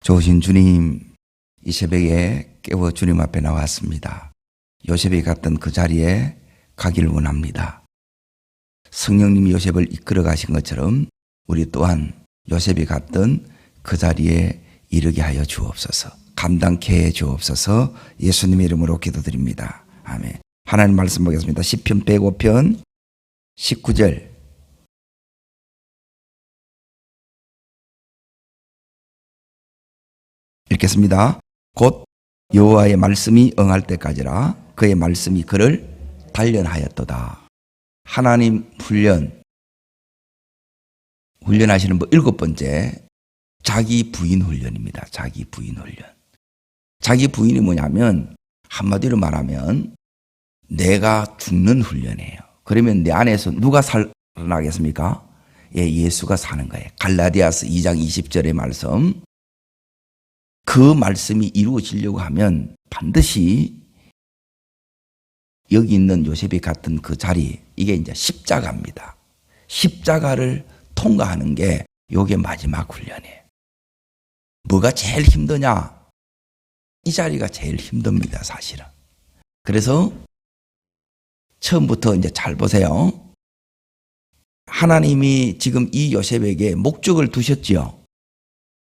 좋으신 주님, 이 새벽에 깨워 주님 앞에 나왔습니다. 요셉이 갔던 그 자리에 가기를 원합니다. 성령님이 요셉을 이끌어 가신 것처럼 우리 또한 요셉이 갔던 그 자리에 이르게 하여 주옵소서. 감당케 해 주옵소서. 예수님의 이름으로 기도드립니다. 아멘. 하나님 말씀 보겠습니다. 시편 105편 19절. 읽겠습니다. 곧 여호와의 말씀이 응할 때까지라 그의 말씀이 그를 단련하였도다. 하나님 훈련하시는 법 7번째, 자기 부인 훈련입니다. 자기 부인 훈련. 자기 부인이 뭐냐면 한마디로 말하면 내가 죽는 훈련이에요. 그러면 내 안에서 누가 살아나겠습니까? 예수가 사는 거예요. 갈라디아서 2장 20절의 말씀. 그 말씀이 이루어지려고 하면 반드시 여기 있는 요셉이 갔던 그 자리, 이게 이제 십자가입니다. 십자가를 통과하는 게 요게 마지막 훈련이에요. 뭐가 제일 힘드냐? 이 자리가 제일 힘듭니다, 사실은. 그래서 처음부터 이제 잘 보세요. 하나님이 지금 이 요셉에게 목적을 두셨지요.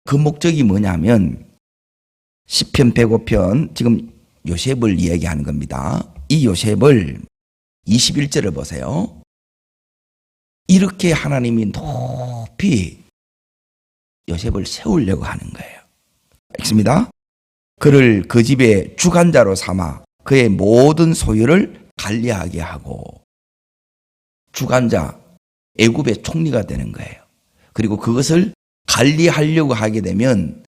그 목적이 뭐냐면 시편 105편, 지금 요셉을 이야기하는 겁니다. 이 요셉을 21절을 보세요. 이렇게 하나님이 높이 요셉을 세우려고 하는 거예요. 읽습니다. 그를 그 집의 주관자로 삼아 그의 모든 소유를 관리하게 하고, 주관자, 애굽의 총리가 되는 거예요. 그리고 그것을 관리하려고 하게 되면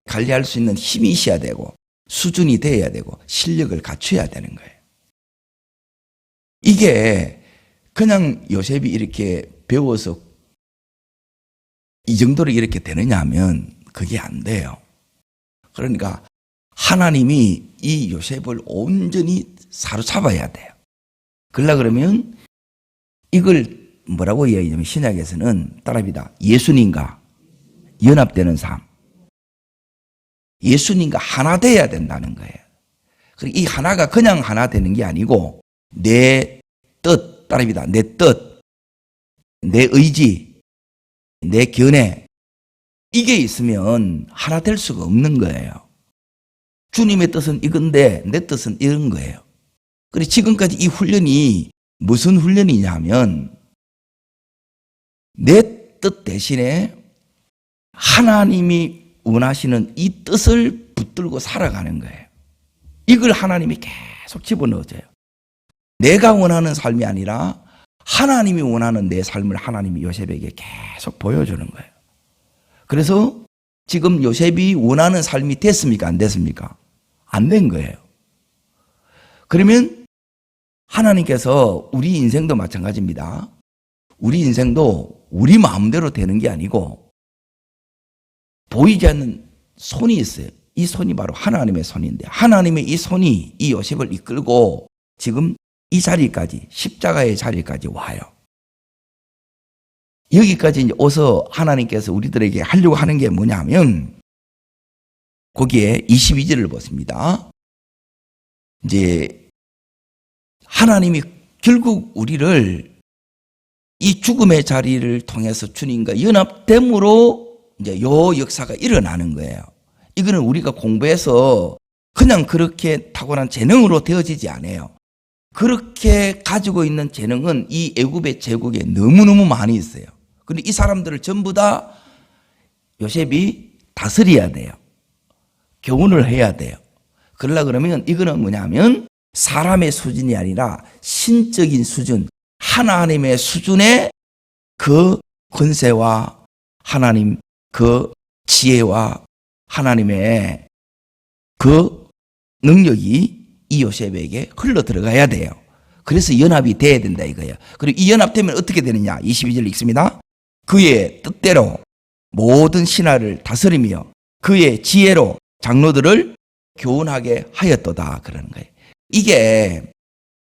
관리할 수 있는 힘이 있어야 되고 수준이 되어야 되고 실력을 갖춰야 되는 거예요. 이게 그냥 요셉이 이렇게 배워서 이 정도로 이렇게 되느냐 하면 그게 안 돼요. 그러니까 하나님이 이 요셉을 온전히 사로잡아야 돼요. 그러면 이걸 뭐라고 이야기하냐면 신약에서는 따라합니다. 예수님과 연합되는 삶. 예수님과 하나 돼야 된다는 거예요. 이 하나가 그냥 하나 되는 게 아니고 내 뜻, 따라합니다. 내 뜻, 내 의지, 내 견해, 이게 있으면 하나 될 수가 없는 거예요. 주님의 뜻은 이건데 내 뜻은 이런 거예요. 그래서 지금까지 이 훈련이 무슨 훈련이냐면 내 뜻 대신에 하나님이 원하시는 이 뜻을 붙들고 살아가는 거예요. 이걸 하나님이 계속 집어넣어줘요. 내가 원하는 삶이 아니라 하나님이 원하는 내 삶을 하나님이 요셉에게 계속 보여주는 거예요. 그래서 지금 요셉이 원하는 삶이 됐습니까? 안 됐습니까? 안 된 거예요. 그러면 하나님께서 우리 인생도 마찬가지입니다. 우리 인생도 우리 마음대로 되는 게 아니고 보이지 않는 손이 있어요. 이 손이 바로 하나님의 손인데 하나님의 이 손이 이 요셉을 이끌고 지금 이 자리까지, 십자가의 자리까지 와요. 여기까지 이제 오서 하나님께서 우리들에게 하려고 하는 게 뭐냐면 거기에 22절을 보십니다. 이제 하나님이 결국 우리를 이 죽음의 자리를 통해서 주님과 연합됨으로 이제 요 역사가 일어나는 거예요. 이거는 우리가 공부해서 그냥 그렇게 타고난 재능으로 되어지지 않아요. 그렇게 가지고 있는 재능은 이 애굽의 제국에 너무너무 많이 있어요. 그런데 이 사람들을 전부 다 요셉이 다스려야 돼요. 교훈을 해야 돼요. 그러면 이거는 뭐냐면 사람의 수준이 아니라 신적인 수준, 하나님의 수준의 그 권세와 하나님 그 지혜와 하나님의 그 능력이 이 요셉에게 흘러 들어가야 돼요. 그래서 연합이 돼야 된다 이거예요. 그리고 이 연합되면 어떻게 되느냐? 22절 읽습니다. 그의 뜻대로 모든 신하를 다스리며 그의 지혜로 장로들을 교훈하게 하였도다 그러는 거예요. 이게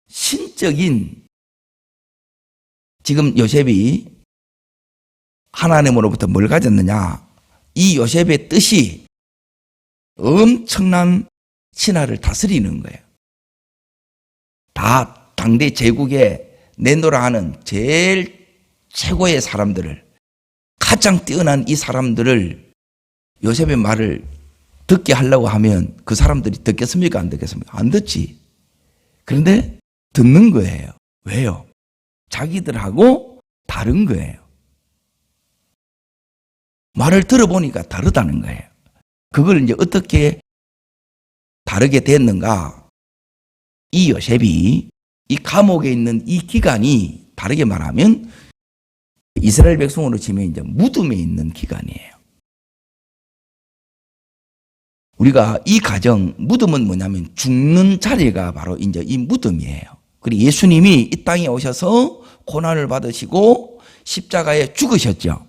신적인, 지금 요셉이 하나님으로부터 뭘 가졌느냐? 이 요셉의 뜻이 엄청난 신하를 다스리는 거예요. 다 당대 제국에 내노라 하는 제일 최고의 사람들을, 가장 뛰어난 이 사람들을 요셉의 말을 듣게 하려고 하면 그 사람들이 듣겠습니까? 안 듣겠습니까? 안 듣지. 그런데 듣는 거예요. 왜요? 자기들하고 다른 거예요. 말을 들어보니까 다르다는 거예요. 그걸 이제 어떻게 다르게 됐는가? 이 요셉이 이 감옥에 있는 이 기간이 다르게 말하면 이스라엘 백성으로 치면 이제 무덤에 있는 기간이에요. 우리가 이 가정, 무덤은 뭐냐면 죽는 자리가 바로 이제 이 무덤이에요. 그리고 예수님이 이 땅에 오셔서 고난을 받으시고 십자가에 죽으셨죠.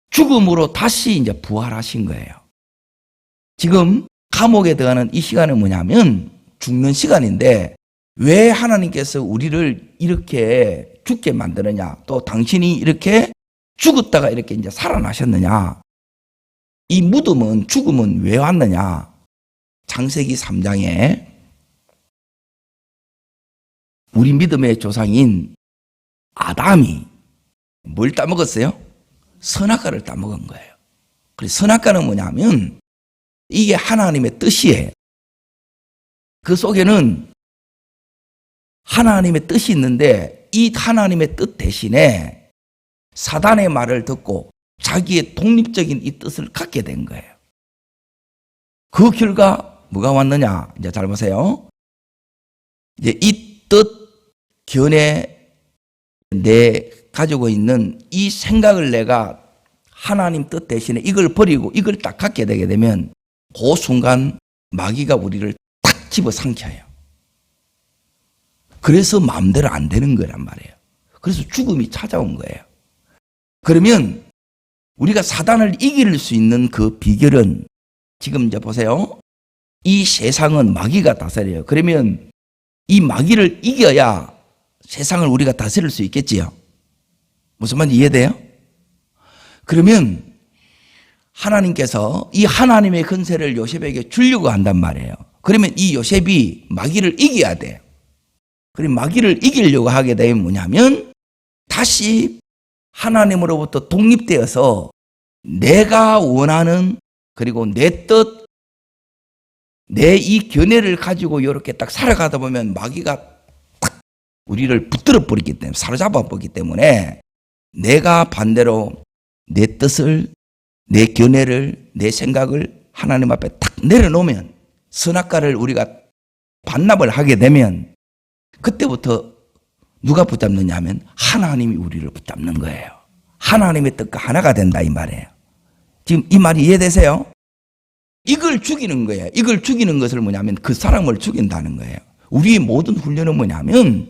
죽음으로 다시 이제 부활하신 거예요. 지금 감옥에 들어가는 이 시간은 뭐냐면 죽는 시간인데, 왜 하나님께서 우리를 이렇게 죽게 만드느냐, 또 당신이 이렇게 죽었다가 이렇게 이제 살아나셨느냐, 이 무덤은, 죽음은 왜 왔느냐? 창세기 3장에 우리 믿음의 조상인 아담이 뭘 따먹었어요? 선악과를 따먹은 거예요. 그래서 선악과는 뭐냐면 이게 하나님의 뜻이에요. 그 속에는 하나님의 뜻이 있는데 이 하나님의 뜻 대신에 사단의 말을 듣고 자기의 독립적인 이 뜻을 갖게 된 거예요. 그 결과 뭐가 왔느냐? 이제 잘 보세요. 이제 이 뜻 견해 내 가지고 있는 이 생각을 내가 하나님 뜻 대신에 이걸 버리고 이걸 딱 갖게 되게 되면 그 순간 마귀가 우리를 딱 집어삼켜요. 그래서 마음대로 안 되는 거란 말이에요. 그래서 죽음이 찾아온 거예요. 그러면 우리가 사단을 이길 수 있는 그 비결은, 지금 이제 보세요. 이 세상은 마귀가 다스려요. 그러면 이 마귀를 이겨야 세상을 우리가 다스릴 수 있겠지요. 무슨 말인지 이해돼요? 그러면 하나님께서 이 하나님의 권세를 요셉에게 주려고 한단 말이에요. 그러면 이 요셉이 마귀를 이겨야 돼요. 그럼 마귀를 이기려고 하게 되면 뭐냐면 다시 하나님으로부터 독립되어서 내가 원하는, 그리고 내 뜻, 내 이 견해를 가지고 이렇게 딱 살아가다 보면 마귀가 딱 우리를 붙들어 버리기 때문에, 사로잡아 버리기 때문에 내가 반대로 내 뜻을, 내 견해를, 내 생각을 하나님 앞에 딱 내려놓으면, 선악과를 우리가 반납을 하게 되면 그때부터 누가 붙잡느냐 하면 하나님이 우리를 붙잡는 거예요. 하나님의 뜻과 하나가 된다 이 말이에요. 지금 이 말이 이해되세요? 이걸 죽이는 거예요. 이걸 죽이는 것을 뭐냐면 그 사람을 죽인다는 거예요. 우리의 모든 훈련은 뭐냐면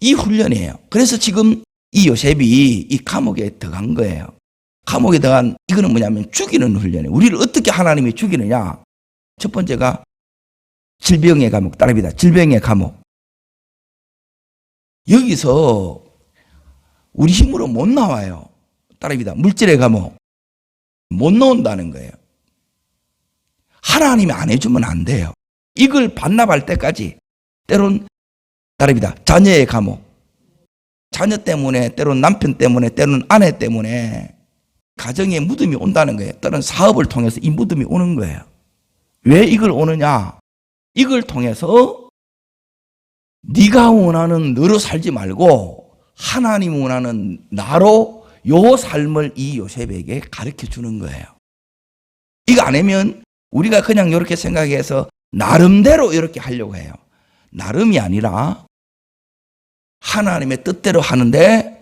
이 훈련이에요. 그래서 지금 이 요셉이 이 감옥에 들어간 거예요. 감옥에 들어간 이거는 뭐냐면 죽이는 훈련이에요. 우리를 어떻게 하나님이 죽이느냐? 첫 번째가 질병의 감옥, 따라합니다. 질병의 감옥. 여기서 우리 힘으로 못 나와요. 따라합니다. 물질의 감옥. 못 나온다는 거예요. 하나님이 안 해주면 안 돼요. 이걸 반납할 때까지 때론 따라합니다. 자녀의 감옥. 자녀 때문에, 때론 남편 때문에, 때론 아내 때문에 가정에 무덤이 온다는 거예요. 때론 사업을 통해서 이 무덤이 오는 거예요. 왜 이걸 오느냐? 이걸 통해서 네가 원하는 너로 살지 말고 하나님 원하는 나로 요 삶을 이 요셉에게 가르쳐 주는 거예요. 이거 안 하면 우리가 그냥 이렇게 생각해서 나름대로 이렇게 하려고 해요. 나름이 아니라 하나님의 뜻대로 하는데,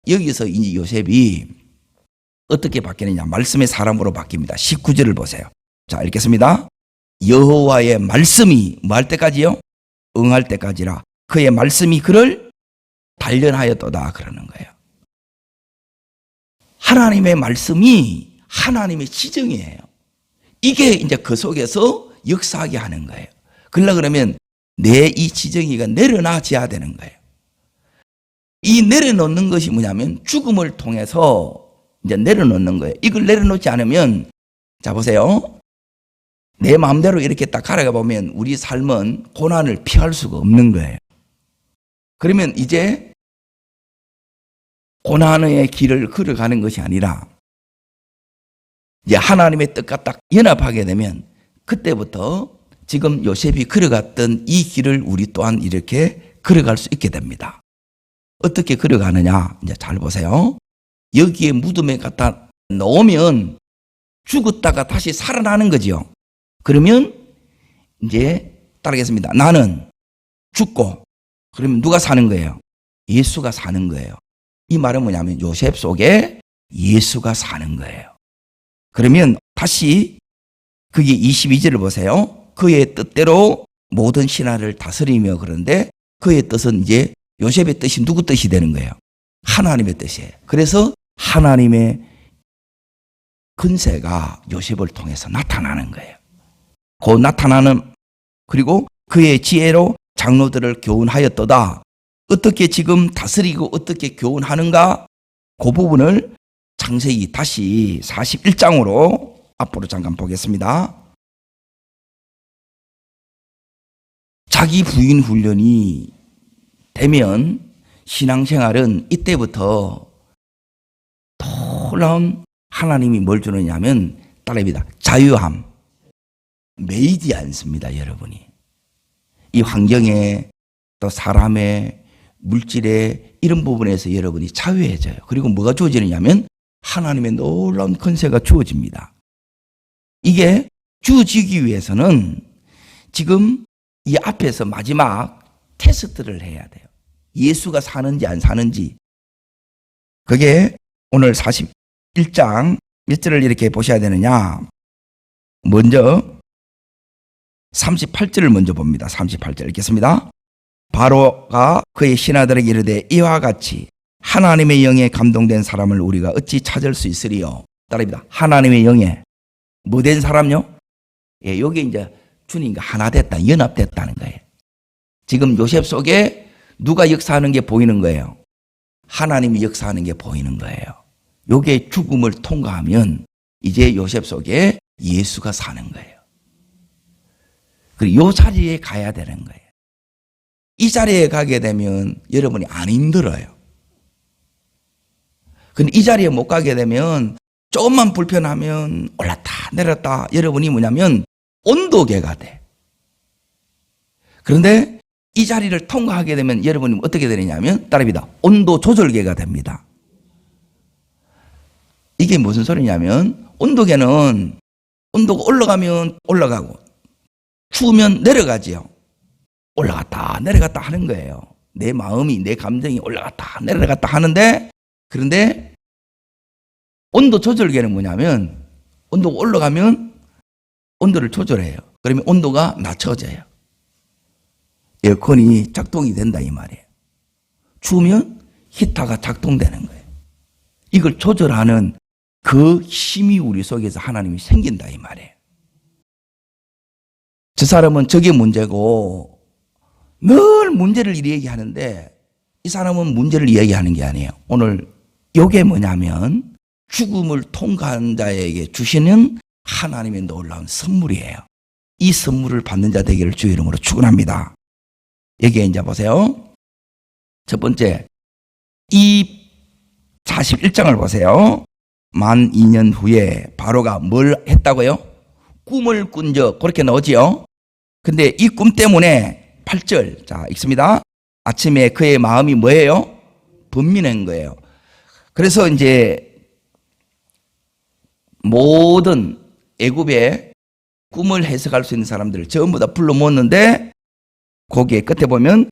여기서 이 요셉이 어떻게 바뀌느냐? 말씀의 사람으로 바뀝니다. 19절을 보세요. 자, 읽겠습니다. 여호와의 말씀이 뭐 할 때까지요? 응할 때까지라 그의 말씀이 그를 단련하였도다 그러는 거예요. 하나님의 말씀이 하나님의 지정이에요. 이게 이제 그 속에서 역사하게 하는 거예요. 그러면 내 이 지정이가 내려놔져야 되는 거예요. 이 내려놓는 것이 뭐냐면 죽음을 통해서 이제 내려놓는 거예요. 이걸 내려놓지 않으면, 자 보세요. 내 마음대로 이렇게 딱 살아가 보면 우리 삶은 고난을 피할 수가 없는 거예요. 그러면 이제 고난의 길을 걸어가는 것이 아니라 이제 하나님의 뜻과 딱 연합하게 되면 그때부터 지금 요셉이 걸어갔던 이 길을 우리 또한 이렇게 걸어갈 수 있게 됩니다. 어떻게 걸어가느냐? 이제 잘 보세요. 여기에 무덤에 갖다 놓으면 죽었다가 다시 살아나는 거죠. 그러면 이제 따르겠습니다. 나는 죽고 그러면 누가 사는 거예요? 예수가 사는 거예요. 이 말은 뭐냐면 요셉 속에 예수가 사는 거예요. 그러면 다시 그게 22절을 보세요. 그의 뜻대로 모든 신하를 다스리며 그런데 그의 뜻은 이제 요셉의 뜻이 누구 뜻이 되는 거예요? 하나님의 뜻이에요. 그래서 하나님의 근세가 요셉을 통해서 나타나는 거예요. 그 나타나는 그리고 그의 지혜로 장로들을 교훈하였도다. 어떻게 지금 다스리고 어떻게 교훈하는가? 그 부분을 창세기 다시 41장으로 앞으로 잠깐 보겠습니다. 자기 부인 훈련이 되면 신앙생활은 이때부터 놀라운 하나님이 뭘 주느냐면 따라합니다. 자유함. 매이지 않습니다, 여러분이. 이 환경에 또 사람의 물질의 이런 부분에서 여러분이 자유해져요. 그리고 뭐가 주어지느냐면 하나님의 놀라운 권세가 주어집니다. 이게 주어지기 위해서는 지금 이 앞에서 마지막 테스트를 해야 돼요. 예수가 사는지 안 사는지. 그게 오늘 41장 몇 절을 이렇게 보셔야 되느냐. 먼저 38절을 먼저 봅니다. 38절 읽겠습니다. 바로가 그의 신하들에게 이르되 이와 같이 하나님의 영에 감동된 사람을 우리가 어찌 찾을 수 있으리요. 따라합니다. 하나님의 영에 뭐 된 사람요? 예, 여기 이제 주님과 하나 됐다, 연합됐다는 거예요. 지금 요셉 속에 누가 역사하는 게 보이는 거예요? 하나님이 역사하는 게 보이는 거예요. 요게 죽음을 통과하면 이제 요셉 속에 예수가 사는 거예요. 그리고 요 자리에 가야 되는 거예요. 이 자리에 가게 되면 여러분이 안 힘들어요. 근데 이 자리에 못 가게 되면 조금만 불편하면 올랐다 내렸다 여러분이 뭐냐면 온도계가 돼. 그런데 이 자리를 통과하게 되면 여러분이 어떻게 되느냐면 따라합니다. 온도 조절계가 됩니다. 이게 무슨 소리냐면 온도계는 온도가 올라가면 올라가고 추우면 내려가지요. 올라갔다 내려갔다 하는 거예요. 내 마음이 내 감정이 올라갔다 내려갔다 하는데 그런데 온도 조절계는 뭐냐면 온도가 올라가면 온도를 조절해요. 그러면 온도가 낮춰져요. 에어컨이 작동이 된다 이 말이에요. 추우면 히터가 작동되는 거예요. 이걸 조절하는 그 힘이 우리 속에서 하나님이 생긴다 이 말이에요. 저 사람은 저게 문제고 늘 문제를 이야기하는데 이 사람은 문제를 이야기하는 게 아니에요. 오늘 이게 뭐냐면 죽음을 통과한 자에게 주시는 하나님의 놀라운 선물이에요. 이 선물을 받는 자 되기를 주의 이름으로 축원합니다. 여기에 이제 보세요. 첫 번째 이 41장을 보세요. 만 2년 후에 바로가 뭘 했다고요? 꿈을 꾼 적 그렇게 나오지요. 근데 이 꿈 때문에 8절 자 읽습니다. 아침에 그의 마음이 뭐예요? 번민한 거예요. 그래서 이제 모든 애굽의 꿈을 해석할 수 있는 사람들을 전부 다 불러 모았는데 거기에 끝에 보면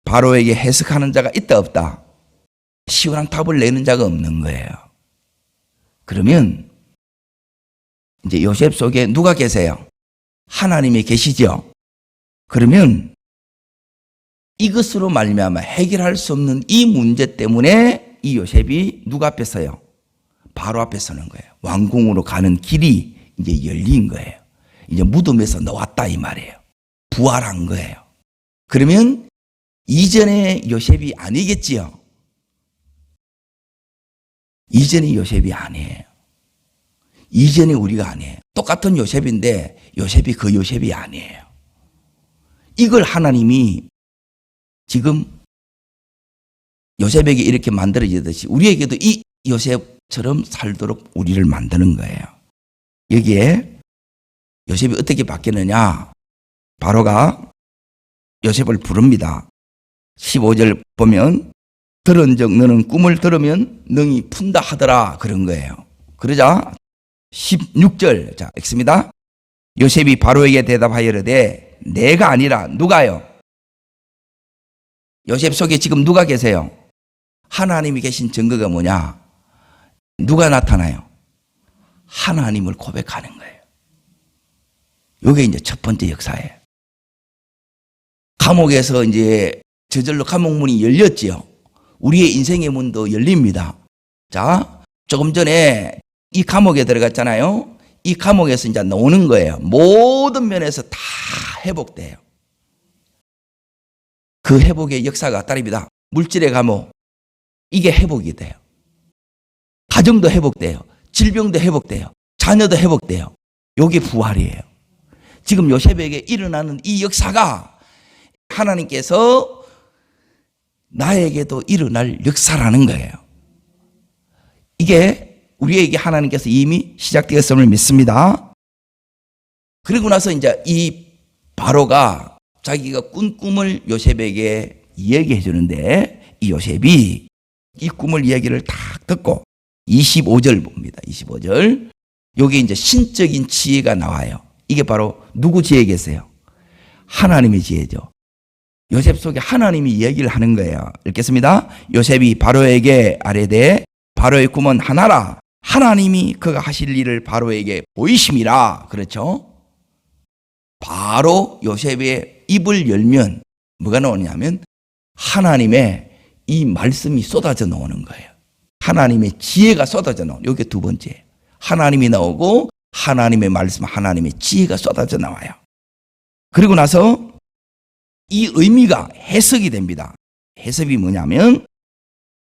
바로에게 해석하는 자가 있다 없다? 시원한 답을 내는 자가 없는 거예요. 그러면 이제 요셉 속에 누가 계세요? 하나님이 계시죠. 그러면 이것으로 말미암아 해결할 수 없는 이 문제 때문에 이 요셉이 누가 앞에 서요? 바로 앞에 서는 거예요. 왕궁으로 가는 길이 이제 열린 거예요. 이제 무덤에서 나왔다 이 말이에요. 부활한 거예요. 그러면 이전의 요셉이 아니겠지요. 이전의 요셉이 아니에요. 이전의 우리가 아니에요. 똑같은 요셉인데 요셉이 그 요셉이 아니에요. 이걸 하나님이 지금 요셉에게 이렇게 만들어지듯이 우리에게도 이 요셉처럼 살도록 우리를 만드는 거예요. 여기에 요셉이 어떻게 바뀌느냐? 바로가 요셉을 부릅니다. 15절 보면 들은즉 너는 꿈을 들으면 능히 푼다 하더라 그런 거예요. 그러자 16절 자 읽습니다. 요셉이 바로에게 대답하여 이르되 내가 아니라 누가요? 요셉 속에 지금 누가 계세요? 하나님이 계신 증거가 뭐냐? 누가 나타나요? 하나님을 고백하는 거예요. 이게 이제 첫 번째 역사예요. 감옥에서 이제 저절로 감옥문이 열렸지요. 우리의 인생의 문도 열립니다. 자, 조금 전에 이 감옥에 들어갔잖아요. 이 감옥에서 이제 나오는 거예요. 모든 면에서 다 회복돼요. 그 회복의 역사가 따릅니다. 물질의 감옥, 이게 회복이 돼요. 가정도 회복돼요. 질병도 회복돼요. 자녀도 회복돼요. 이게 부활이에요. 지금 요셉에게 일어나는 이 역사가 하나님께서 나에게도 일어날 역사라는 거예요. 이게 우리에게 하나님께서 이미 시작되었음을 믿습니다. 그리고 나서 이제 이 바로가 자기가 꾼 꿈을 요셉에게 이야기해 주는데 이 요셉이 이 꿈을 이야기를 딱 듣고 25절 봅니다. 25절. 여기 이제 신적인 지혜가 나와요. 이게 바로 누구 지혜겠어요? 하나님의 지혜죠. 요셉 속에 하나님이 이야기를 하는 거예요. 읽겠습니다. 요셉이 바로에게 아뢰되 바로의 꿈은 하나라. 하나님이 그가 하실 일을 바로에게 보이심이라. 그렇죠? 바로 요셉의 입을 열면 뭐가 나오냐면 하나님의 이 말씀이 쏟아져 나오는 거예요. 하나님의 지혜가 쏟아져 나오는, 이게 두 번째. 하나님이 나오고 하나님의 말씀, 하나님의 지혜가 쏟아져 나와요. 그리고 나서 이 의미가 해석이 됩니다. 해석이 뭐냐면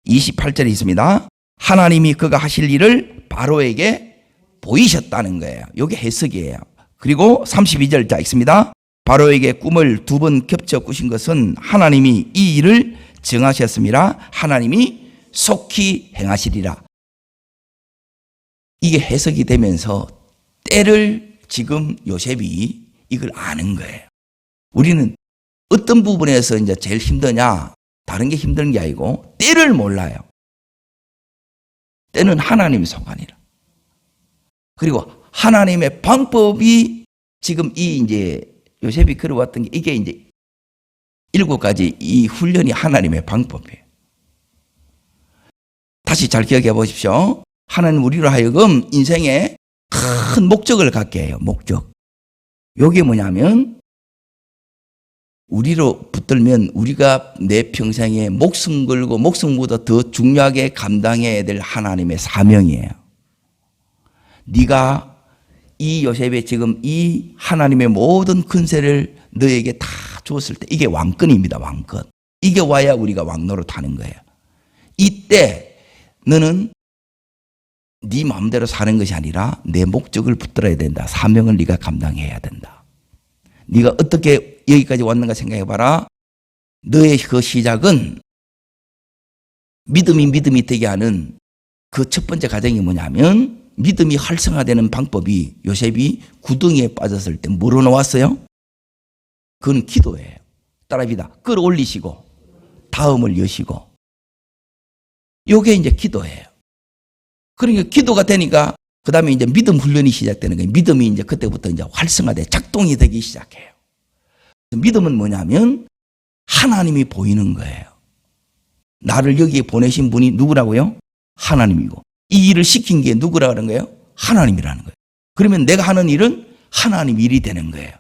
28절에 있습니다. 하나님이 그가 하실 일을 바로에게 보이셨다는 거예요. 이게 해석이에요. 그리고 32절 자 있습니다. 바로에게 꿈을 두 번 겹쳐 꾸신 것은 하나님이 이 일을 정하셨음이라. 하나님이 속히 행하시리라. 이게 해석이 되면서 때를 지금 요셉이 이걸 아는 거예요. 우리는 어떤 부분에서 이제 제일 힘드냐? 다른 게 힘든 게 아니고 때를 몰라요. 때는 하나님의 소관이라. 그리고 하나님의 방법이 지금 이 이제 요셉이 걸어왔던 게 이게 이제 7가지 이 훈련이 하나님의 방법이에요. 다시 잘 기억해 보십시오. 하나님 우리로 하여금 인생에 큰 목적을 갖게 해요. 목적. 이게 뭐냐면 우리로 붙들면 우리가 내 평생에 목숨 걸고 목숨보다 더 중요하게 감당해야 될 하나님의 사명이에요. 네가 이 요셉의 지금 이 하나님의 모든 근세를 너에게 다 주었을 때 이게 왕권입니다. 왕권. 이게 와야 우리가 왕노릇 하는 거예요. 이때 너는 네 마음대로 사는 것이 아니라 내 목적을 붙들어야 된다. 사명을 네가 감당해야 된다. 네가 어떻게 여기까지 왔는가 생각해봐라. 너의 그 시작은 믿음이 되게 하는 그 첫 번째 과정이 뭐냐면 믿음이 활성화되는 방법이 요셉이 구덩이에 빠졌을 때 뭐로 나왔어요? 그건 기도예요. 따라합니다. 끌어올리시고 다음을 여시고 요게 이제 기도예요. 그러니까 기도가 되니까 그 다음에 이제 믿음 훈련이 시작되는 거예요. 믿음이 이제 그때부터 이제 활성화돼 작동이 되기 시작해요. 믿음은 뭐냐면 하나님이 보이는 거예요. 나를 여기에 보내신 분이 누구라고요? 하나님이고 이 일을 시킨 게 누구라는 거예요? 하나님이라는 거예요. 그러면 내가 하는 일은 하나님 일이 되는 거예요.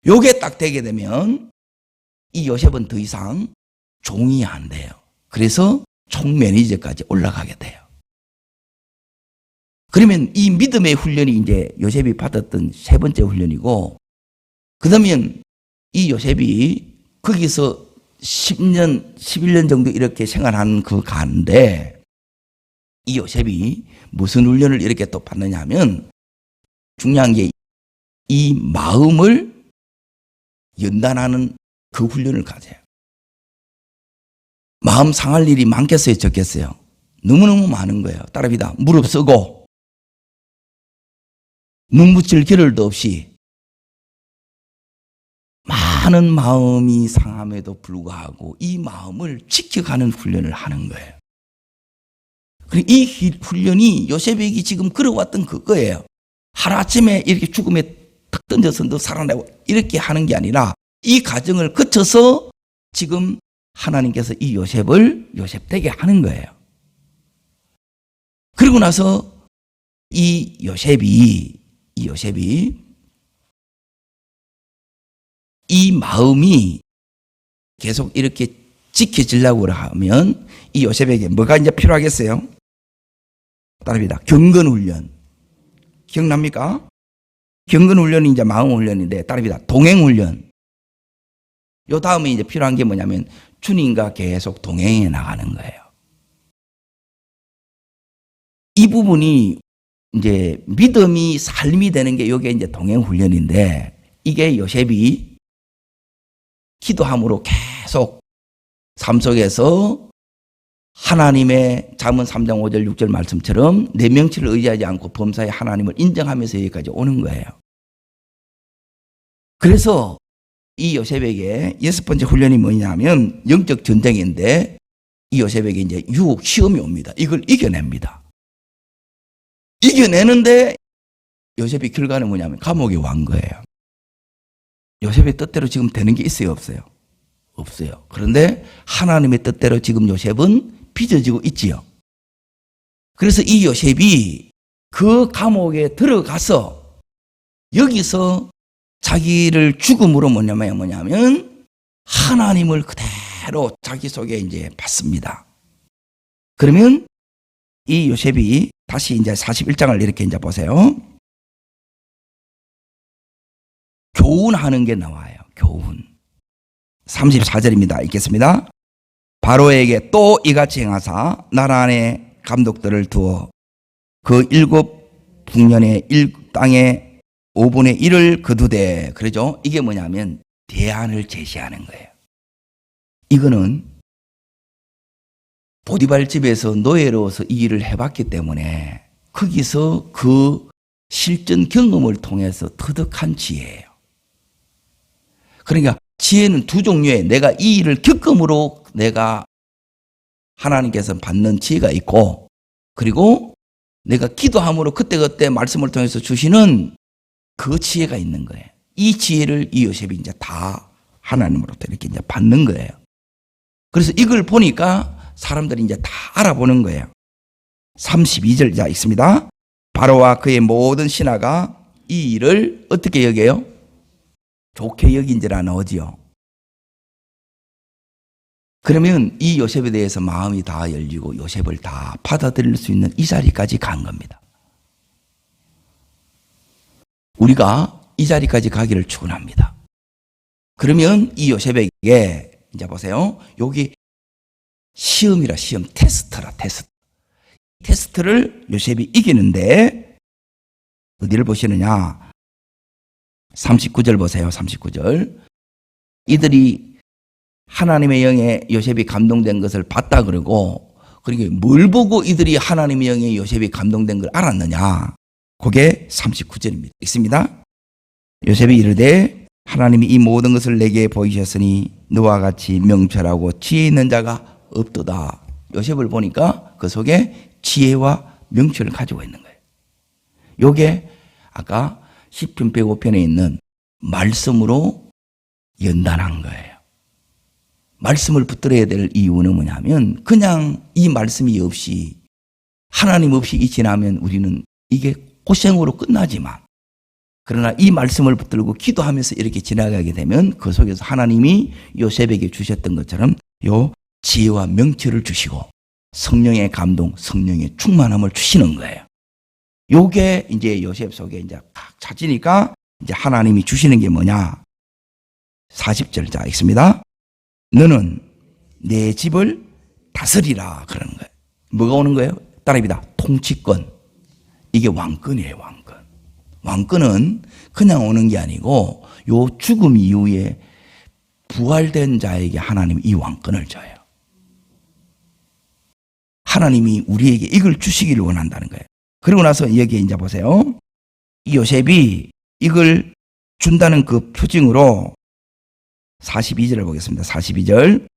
요게 딱 되게 되면 이 요셉은 더 이상 종이 안 돼요. 그래서 총매니저까지 올라가게 돼요. 그러면 이 믿음의 훈련이 이제 요셉이 받았던 세 번째 훈련이고, 그 다음에 이 요셉이 거기서 10년, 11년 정도 이렇게 생활하는 그 가운데 이 요셉이 무슨 훈련을 이렇게 또 받느냐 하면 중요한 게 이 마음을 연단하는 그 훈련을 가져요. 마음 상할 일이 많겠어요, 적겠어요? 너무너무 많은 거예요. 따라합니다. 무릎 쓰고 눈 붙일 겨를도 없이 많은 마음이 상함에도 불구하고 이 마음을 지켜가는 훈련을 하는 거예요. 그리고 이 훈련이 요셉에게 지금 걸어왔던 그거예요. 하루아침에 이렇게 죽음에 탁 던져서 너 살아내고 이렇게 하는 게 아니라 이 과정을 거쳐서 지금 하나님께서 이 요셉을 요셉되게 하는 거예요. 그리고 나서 이 요셉이 이 마음이 계속 이렇게 지켜지려고 하면 이 요셉에게 뭐가 이제 필요하겠어요? 따라합니다. 경건훈련. 기억납니까? 경건훈련이 이제 마음훈련인데 따라합니다. 동행훈련. 요 다음에 이제 필요한 게 뭐냐면 주님과 계속 동행해 나가는 거예요. 이 부분이 이제 믿음이 삶이 되는 게 이게 이제 동행훈련인데 이게 요셉이 기도함으로 계속 삶 속에서 하나님의 잠언 3장 5절 6절 말씀처럼 내 명치를 의지하지 않고 범사의 하나님을 인정하면서 여기까지 오는 거예요. 그래서 이 요셉에게 여섯 번째 훈련이 뭐냐면 영적 전쟁인데 이 요셉에게 이제 유혹 시험이 옵니다. 이걸 이겨냅니다. 이겨내는데 요셉의 결과는 뭐냐면 감옥에 간 거예요. 요셉의 뜻대로 지금 되는 게 있어요, 없어요? 없어요. 그런데 하나님의 뜻대로 지금 요셉은 빚어지고 있지요. 그래서 이 요셉이 그 감옥에 들어가서 여기서 자기를 죽음으로 뭐냐면 하나님을 그대로 자기 속에 이제 받습니다. 그러면 이 요셉이 다시 이제 41장을 이렇게 이제 보세요. 교훈하는 게 나와요. 교훈. 34절입니다. 읽겠습니다. 바로에게 또 이같이 행하사 나라 안에 감독들을 두어 그 7 북년의 땅의 5분의 1을 거두되 그러죠. 이게 뭐냐면 대안을 제시하는 거예요. 이거는 보디발 집에서 노예로서 이 일을 해봤기 때문에 거기서 그 실전 경험을 통해서 터득한 지혜예요. 그러니까 지혜는 두 종류의 내가 이 일을 겪음으로 내가 하나님께서 받는 지혜가 있고 그리고 내가 기도함으로 그때그때 말씀을 통해서 주시는 그 지혜가 있는 거예요. 이 지혜를 이 요셉이 이제 다 하나님으로부터 이렇게 이제 받는 거예요. 그래서 이걸 보니까 사람들이 이제 다 알아보는 거예요. 32절 자 있습니다. 바로와 그의 모든 신하가 이 일을 어떻게 여겨요? 좋게 여긴지라 나오지요. 그러면 이 요셉에 대해서 마음이 다 열리고 요셉을 다 받아들일 수 있는 이 자리까지 간 겁니다. 우리가 이 자리까지 가기를 축원합니다. 그러면 이 요셉에게 이제 보세요. 여기 시험이라 시험, 테스트라 테스트. 테스트를 요셉이 이기는데 어디를 보시느냐? 39절 보세요. 39절. 이들이 하나님의 영에 요셉이 감동된 것을 봤다 그러고 그리고 뭘 보고 이들이 하나님의 영에 요셉이 감동된 걸 알았느냐? 그게 39절입니다. 읽습니다. 요셉이 이르되 하나님이 이 모든 것을 내게 보이셨으니 너와 같이 명철하고 지혜 있는 자가 없도다. 요셉을 보니까 그 속에 지혜와 명철을 가지고 있는 거예요. 요게 아까 시편 105편에 있는 말씀으로 연단한 거예요. 말씀을 붙들어야 될 이유는 뭐냐면 그냥 이 말씀이 없이 하나님 없이 이 지나면 우리는 이게 고생으로 끝나지만 그러나 이 말씀을 붙들고 기도하면서 이렇게 지나가게 되면 그 속에서 하나님이 요셉에게 주셨던 것처럼 요 지혜와 명철을 주시고 성령의 감동, 성령의 충만함을 주시는 거예요. 요게 이제 요셉 속에 이제 각 찾으니까 이제 하나님이 주시는 게 뭐냐? 40절 자 읽습니다. 너는 내 집을 다스리라 그러는 거예요. 뭐가 오는 거예요? 따라합니다. 통치권. 이게 왕권이에요, 왕권. 왕권은 그냥 오는 게 아니고 요 죽음 이후에 부활된 자에게 하나님이 이 왕권을 줘요. 하나님이 우리에게 이걸 주시기를 원한다는 거예요. 그리고 나서 여기에 이제 보세요. 이 요셉이 이걸 준다는 그 표징으로 42절을 보겠습니다. 42절.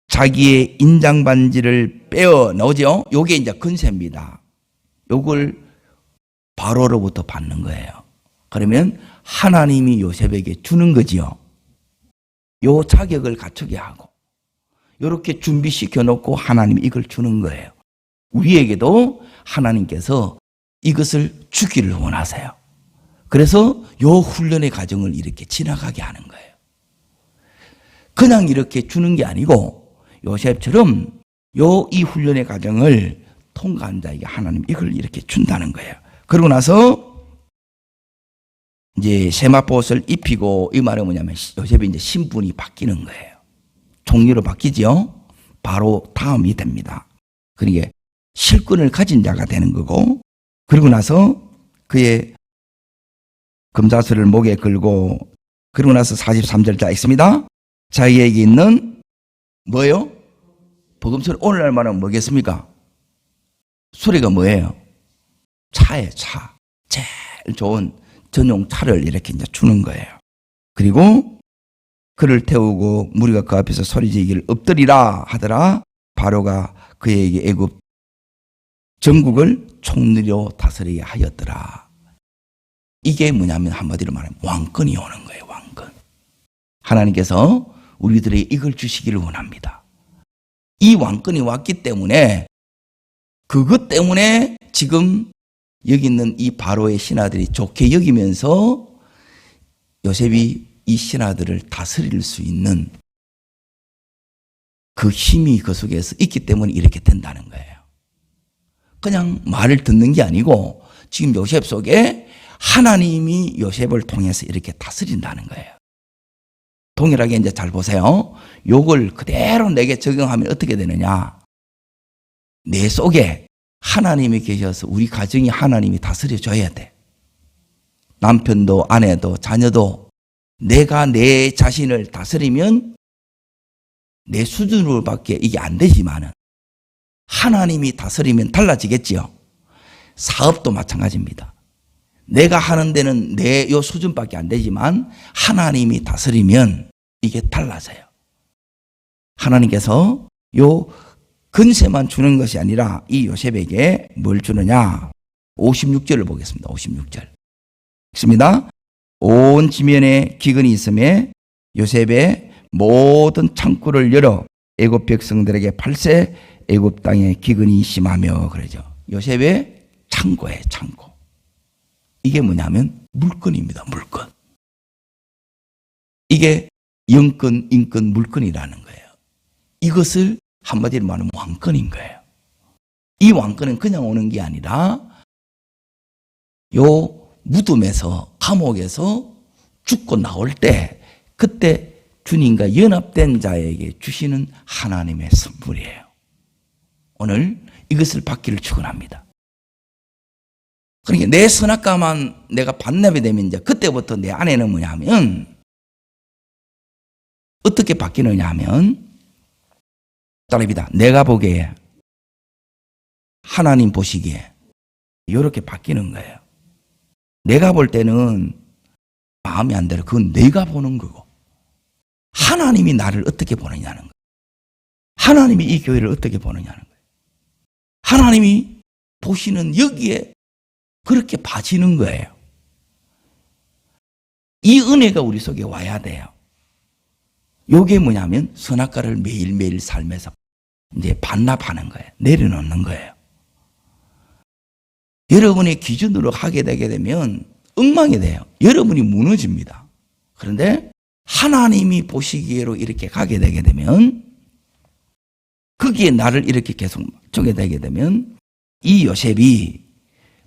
자기의 인장 반지를 빼어 넣으죠. 요게 이제 근세입니다. 요걸 바로로부터 받는 거예요. 그러면 하나님이 요셉에게 주는 거지요. 요 자격을 갖추게 하고 요렇게 준비시켜 놓고 하나님이 이걸 주는 거예요. 우리에게도 하나님께서 이것을 주기를 원하세요. 그래서 요 훈련의 과정을 이렇게 지나가게 하는 거예요. 그냥 이렇게 주는 게 아니고 요셉처럼 이 훈련의 과정을 통과한 자에게 하나님 이걸 이렇게 준다는 거예요. 그러고 나서 이제 세마포옷을 입히고, 이 말은 뭐냐면 요셉이 이제 신분이 바뀌는 거예요. 종류로 바뀌지요. 바로 다음이 됩니다. 그러니까 실권을 가진 자가 되는 거고, 그리고 나서 그의 금자수를 목에 걸고, 그리고 나서 43절 다 있습니다. 자기에게 있는 뭐예요? 복음서를 오늘날 말하면 뭐겠습니까? 소리가 뭐예요? 차예요, 차. 제일 좋은 전용 차를 이렇게 이제 주는 거예요. 그리고 그를 태우고 무리가 그 앞에서 소리지기를 엎드리라 하더라. 바로가 그에게 애굽 전국을 총리로 다스리게 하였더라. 이게 뭐냐면 한마디로 말하면 왕권이 오는 거예요. 왕권. 하나님께서 우리들에게 이걸 주시기를 원합니다. 이 왕권이 왔기 때문에, 그것 때문에 지금 여기 있는 이 바로의 신하들이 좋게 여기면서 요셉이 이 신하들을 다스릴 수 있는 그 힘이 그 속에서 있기 때문에 이렇게 된다는 거예요. 그냥 말을 듣는 게 아니고 지금 요셉 속에 하나님이 요셉을 통해서 이렇게 다스린다는 거예요. 동일하게 이제 잘 보세요. 요걸 그대로 내게 적용하면 어떻게 되느냐. 내 속에 하나님이 계셔서 우리 가정이 하나님이 다스려줘야 돼. 남편도 아내도 자녀도 내가 내 자신을 다스리면 내 수준으로밖에 이게 안 되지만은 하나님이 다스리면 달라지겠지요. 사업도 마찬가지입니다. 내가 하는 데는 내 요 수준밖에 안 되지만 하나님이 다스리면 이게 달라져요. 하나님께서 요 근세만 주는 것이 아니라 이 요셉에게 뭘 주느냐. 56절을 보겠습니다. 56절. 있습니다. 온 지면에 기근이 있음에 요셉의 모든 창구를 열어 애굽 백성들에게 팔세 애굽 땅에 기근이 심하며 그러죠. 요셉의 창고예요, 창고. 이게 뭐냐면 물건입니다, 물건. 이게 영권, 인권, 물건이라는 거예요. 이것을 한마디로 말하면 왕권인 거예요. 이 왕권은 그냥 오는 게 아니라 요 무덤에서, 감옥에서 죽고 나올 때 그때 주님과 연합된 자에게 주시는 하나님의 선물이에요. 오늘 이것을 받기를 축원합니다. 그러니까 내 선악과만 내가 반납이 되면 이제 그때부터 내 안에는 뭐냐면 어떻게 바뀌느냐 하면 따라합니다. 내가 보기에 하나님 보시기에 이렇게 바뀌는 거예요. 내가 볼 때는 마음이 안 들어. 그건 내가 보는 거고 하나님이 나를 어떻게 보느냐는 거예요. 하나님이 이 교회를 어떻게 보느냐는 거예요. 하나님이 보시는 여기에 그렇게 봐지는 거예요. 이 은혜가 우리 속에 와야 돼요. 이게 뭐냐면 선악과를 매일매일 삶에서 이제 반납하는 거예요. 내려놓는 거예요. 여러분의 기준으로 하게 되게 되면 엉망이 돼요. 여러분이 무너집니다. 그런데 하나님이 보시기에로 이렇게 가게 되게 되면 거기에 나를 이렇게 계속 맞추게 되게 되면 이 요셉이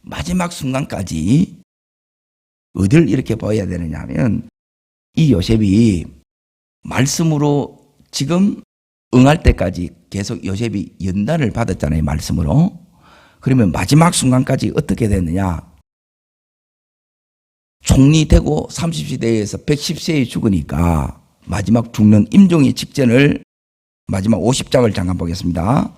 마지막 순간까지 어딜 이렇게 봐야 되느냐 하면 이 요셉이 말씀으로 지금 응할 때까지 계속 요셉이 연단을 받았잖아요. 말씀으로. 그러면 마지막 순간까지 어떻게 됐느냐. 총리 되고 30세에서 110세에 죽으니까 마지막 죽는 임종의 직전을 마지막 50장을 잠깐 보겠습니다.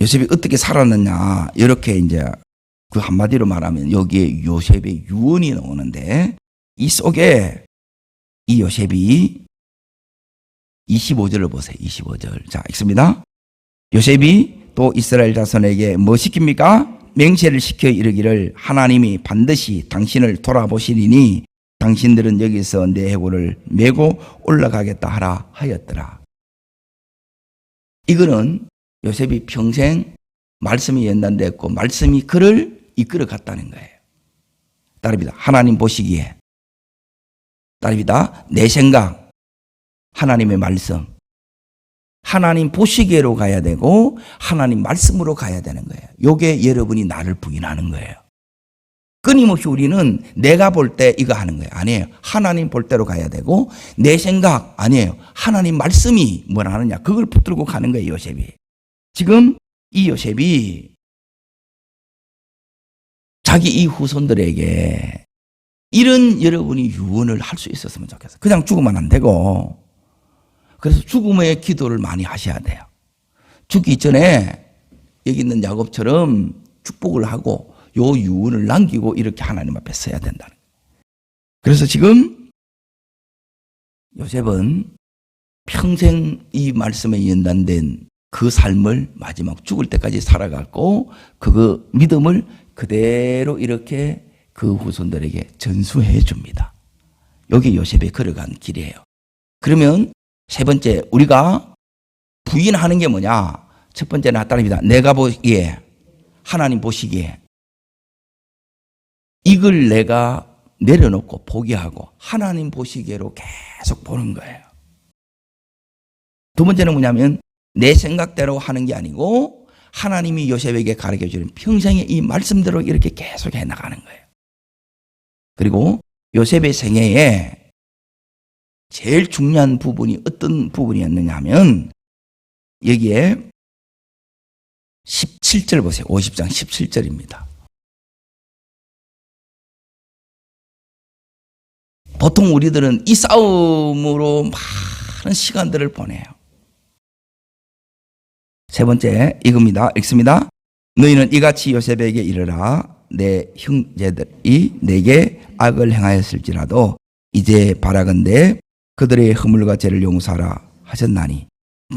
요셉이 어떻게 살았느냐, 이렇게 이제 그 한마디로 말하면 여기에 요셉의 유언이 나오는데, 이 속에 이 요셉이 25절을 보세요. 25절. 자, 읽습니다. 요셉이 또 이스라엘 자손에게 뭐 시킵니까? 맹세를 시켜 이르기를 하나님이 반드시 당신을 돌아보시리니 당신들은 여기서 내 해골을 메고 올라가겠다 하라 하였더라. 이거는 요셉이 평생 말씀이 연단됐고 말씀이 그를 이끌어 갔다는 거예요. 따릅니다. 하나님 보시기에. 따릅니다. 내 생각, 하나님의 말씀. 하나님 보시기에로 가야 되고 하나님 말씀으로 가야 되는 거예요. 요게 여러분이 나를 부인하는 거예요. 끊임없이 우리는 내가 볼 때 이거 하는 거예요. 아니에요. 하나님 볼 때로 가야 되고 내 생각 아니에요. 하나님 말씀이 뭐라 하느냐 그걸 붙들고 가는 거예요. 요셉이. 지금 이 요셉이 자기 이 후손들에게 이런 여러분이 유언을 할 수 있었으면 좋겠어요. 그냥 죽으면 안 되고, 그래서 죽음의 기도를 많이 하셔야 돼요. 죽기 전에 여기 있는 야곱처럼 축복을 하고 요 유언을 남기고 이렇게 하나님 앞에 서야 된다는 거예요. 그래서 지금 요셉은 평생 이 말씀에 연단된 그 삶을 마지막 죽을 때까지 살아갔고 그 믿음을 그대로 이렇게 그 후손들에게 전수해 줍니다. 여기 요셉이 걸어간 길이에요. 그러면 세 번째, 우리가 부인하는 게 뭐냐? 첫 번째는 따릅니다. 내가 보기에, 하나님 보시기에. 이걸 내가 내려놓고 포기하고 하나님 보시기에로 계속 보는 거예요. 두 번째는 뭐냐면 내 생각대로 하는 게 아니고 하나님이 요셉에게 가르쳐주는 평생의 이 말씀대로 이렇게 계속 해나가는 거예요. 그리고 요셉의 생애에 제일 중요한 부분이 어떤 부분이었느냐 하면 여기에 17절 보세요. 50장 17절입니다. 보통 우리들은 이 싸움으로 많은 시간들을 보내요. 세 번째 이겁니다. 읽습니다. 너희는 이같이 요셉에게 이르라. 내 형제들이 내게 악을 행하였을지라도 이제 바라건대 그들의 허물과 죄를 용서하라 하셨나니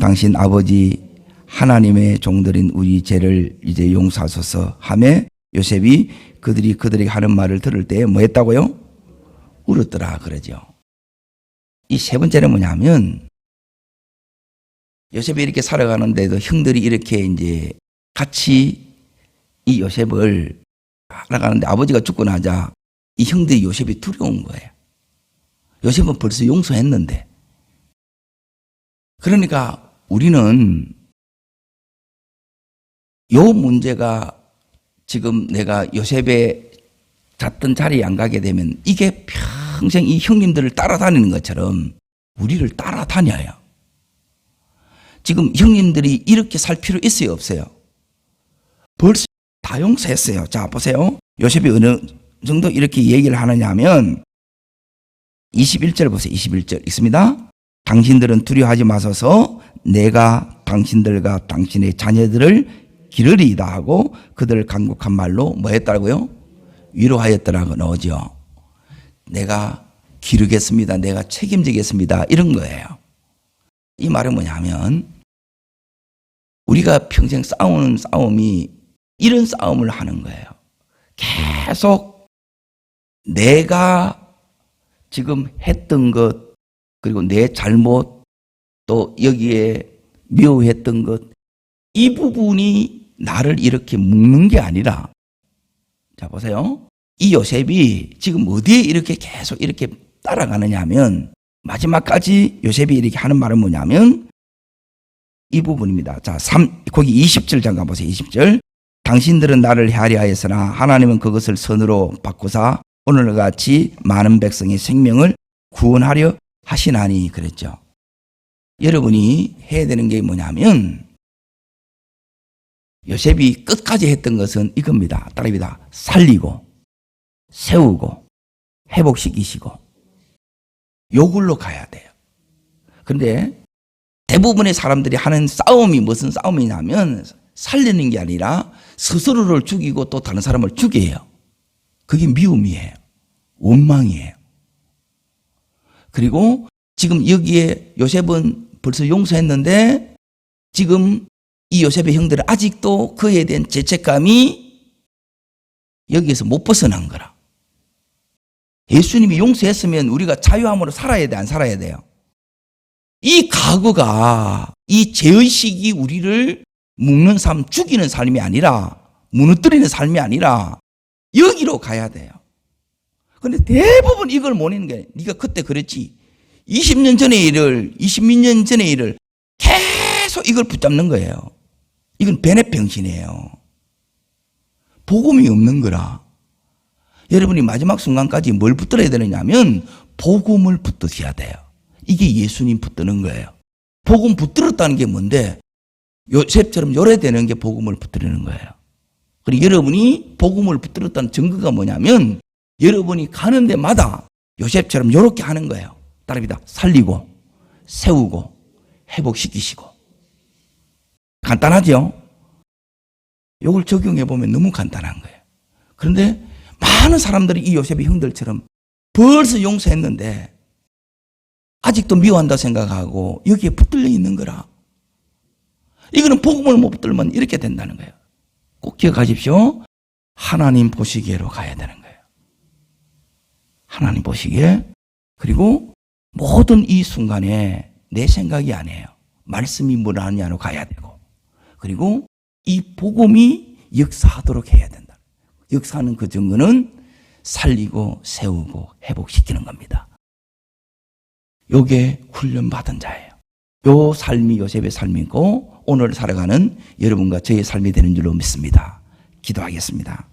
당신 아버지 하나님의 종들인 우리 죄를 이제 용서하소서 하매 요셉이 그들에게 하는 말을 들을 때 뭐 했다고요? 울었더라 그러죠. 이 세 번째는 뭐냐면 요셉이 이렇게 살아가는데도 형들이 이렇게 이제 같이 이 요셉을 살아가는데 아버지가 죽고 나자 이 형들이 요셉이 두려운 거예요. 요셉은 벌써 용서했는데. 그러니까 우리는 요 문제가 지금 내가 요셉의 잤던 자리에 안 가게 되면 이게 평생 이 형님들을 따라다니는 것처럼 우리를 따라다녀요. 지금 형님들이 이렇게 살 필요 있어요, 없어요? 벌써 다 용서했어요. 자, 보세요. 요셉이 어느 정도 이렇게 얘기를 하느냐 하면 21절 보세요. 21절 읽습니다. 당신들은 두려워하지 마소서 내가 당신들과 당신의 자녀들을 기르리이다 하고 그들을 간곡한 말로 뭐 했다고요? 위로하였더라고 나오죠. 내가 기르겠습니다. 내가 책임지겠습니다. 이런 거예요. 이 말은 뭐냐면 우리가 평생 싸우는 싸움이 이런 싸움을 하는 거예요. 계속 내가 지금 했던 것 그리고 내 잘못 또 여기에 미워했던 것 이 부분이 나를 이렇게 묶는 게 아니라 자 보세요. 이 요셉이 지금 어디에 이렇게 계속 이렇게 따라가느냐 하면 마지막까지 요셉이 이렇게 하는 말은 뭐냐면 이 부분입니다. 자, 거기 20절 잠깐 보세요. 20절. 당신들은 나를 헤아려 하였으나 하나님은 그것을 선으로 바꾸사 오늘과 같이 많은 백성의 생명을 구원하려 하시나니 그랬죠. 여러분이 해야 되는 게 뭐냐면 요셉이 끝까지 했던 것은 이겁니다. 따라합니다. 살리고 세우고 회복시키시고 요걸로 가야 돼요. 그런데 대부분의 사람들이 하는 싸움이 무슨 싸움이냐면 살리는 게 아니라 스스로를 죽이고 또 다른 사람을 죽여요. 그게 미움이에요. 원망이에요. 그리고 지금 여기에 요셉은 벌써 용서했는데 지금 이 요셉의 형들은 아직도 그에 대한 죄책감이 여기에서 못 벗어난 거라. 예수님이 용서했으면 우리가 자유함으로 살아야 돼, 안 살아야 돼요? 이 각오가, 이 죄의식이 우리를 묶는 삶, 죽이는 삶이 아니라, 무너뜨리는 삶이 아니라 여기로 가야 돼요. 그런데 대부분 이걸 모르는 게, 네가 그때 그랬지, 20년 전의 일을, 20년 전의 일을 계속 이걸 붙잡는 거예요. 이건 베네병신이에요. 복음이 없는 거라. 여러분이 마지막 순간까지 뭘 붙들어야 되느냐면 복음을 붙드셔야 돼요. 이게 예수님 붙드는 거예요. 복음 붙들었다는 게 뭔데? 요셉처럼 요래되는 게 복음을 붙들는 거예요. 그리고 여러분이 복음을 붙들었다는 증거가 뭐냐면 여러분이 가는 데마다 요셉처럼 요렇게 하는 거예요. 따라합니다. 살리고 세우고 회복시키시고. 간단하죠? 이걸 적용해 보면 너무 간단한 거예요. 그런데 많은 사람들이 이 요셉의 형들처럼 벌써 용서했는데 아직도 미워한다 생각하고 여기에 붙들려 있는 거라. 이거는 복음을 못 붙들면 이렇게 된다는 거예요. 꼭 기억하십시오. 하나님 보시기에로 가야 되는 거예요. 하나님 보시기에. 그리고 모든 이 순간에 내 생각이 아니에요. 말씀이 뭘 하느냐로 가야 되고, 그리고 이 복음이 역사하도록 해야 된다. 역사하는 그 증거는 살리고 세우고 회복시키는 겁니다. 요게 훈련받은 자예요. 요 삶이 요셉의 삶이고 오늘 살아가는 여러분과 저의 삶이 되는 줄로 믿습니다. 기도하겠습니다.